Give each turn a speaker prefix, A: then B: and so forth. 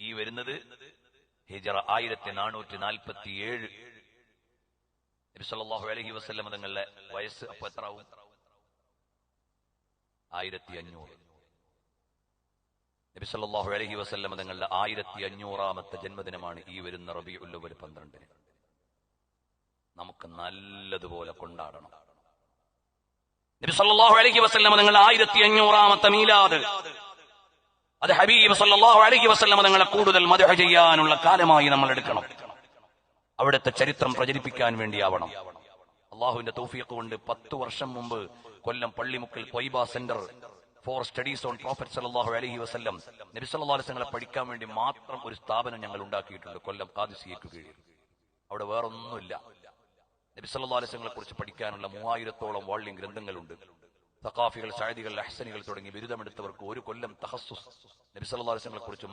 A: ഈ വരുന്നത് ഹിജറ 1447. നബി സല്ലല്ലാഹു അലൈഹി വസല്ലം തങ്ങളുടെ വയസ്സ് അപ്പൊ എത്ര ആവും? 1500. നബി സല്ലല്ലാഹു അലൈഹി വസല്ലം തങ്ങളുടെ 1500ാമത്തെ ജന്മദിനമാണ് ഈ വരുന്ന റബീഉൽ അവ്വൽ 12. നമുക്ക് നല്ലതുപോലെ കൊണ്ടാടണം. നബി സല്ലല്ലാഹു അലൈഹി വസല്ലം തങ്ങളുടെ 1500ാമത്തെ മീലാദ്, അത് ഹബീബ് സല്ലല്ലാഹു അലൈഹി വസല്ലം തങ്ങളെ കൂടുതൽ മദ്ഹ് ചെയ്യാനുള്ള കാലമായി നമ്മൾ എടുക്കണം. അവിടുത്തെ ചരിത്രം പ്രചരിപ്പിക്കാൻ വേണ്ടിയാവണം. അള്ളാഹുവിന്റെ തൗഫീഖ് കൊണ്ട് 10 വർഷം മുമ്പ് കൊല്ലം പള്ളിമുക്കിൽ Thwaiba centre for studies on prophet സല്ലല്ലാഹു അലൈഹി വസല്ലം, നബി സല്ലല്ലാഹു അലൈഹി വസല്ലം പഠിക്കാൻ വേണ്ടി മാത്രം ഒരു സ്ഥാപനം ഞങ്ങൾ ഉണ്ടാക്കിയിട്ടുണ്ട് കൊല്ലം ഖാദിസിയയ്ക്ക് കീഴിൽ. അവിടെ വേറൊന്നുമില്ല. നബി സല്ലല്ലാഹു അലൈഹി വസല്ലമയെ കുറിച്ച് പഠിക്കാനുള്ള 3000ത്തോളം വാള്യം ഗ്രന്ഥങ്ങളുണ്ട്. സഖാഫികൾ, സഅദികൾ, അഹ്സനികൾ തുടങ്ങി ബിരുദമെടുത്തവർക്ക് ഒരു കൊല്ലം തഖസ്സുസ് നബി സല്ലല്ലാഹു അലൈഹി വസല്ലമയെ കുറിച്ച്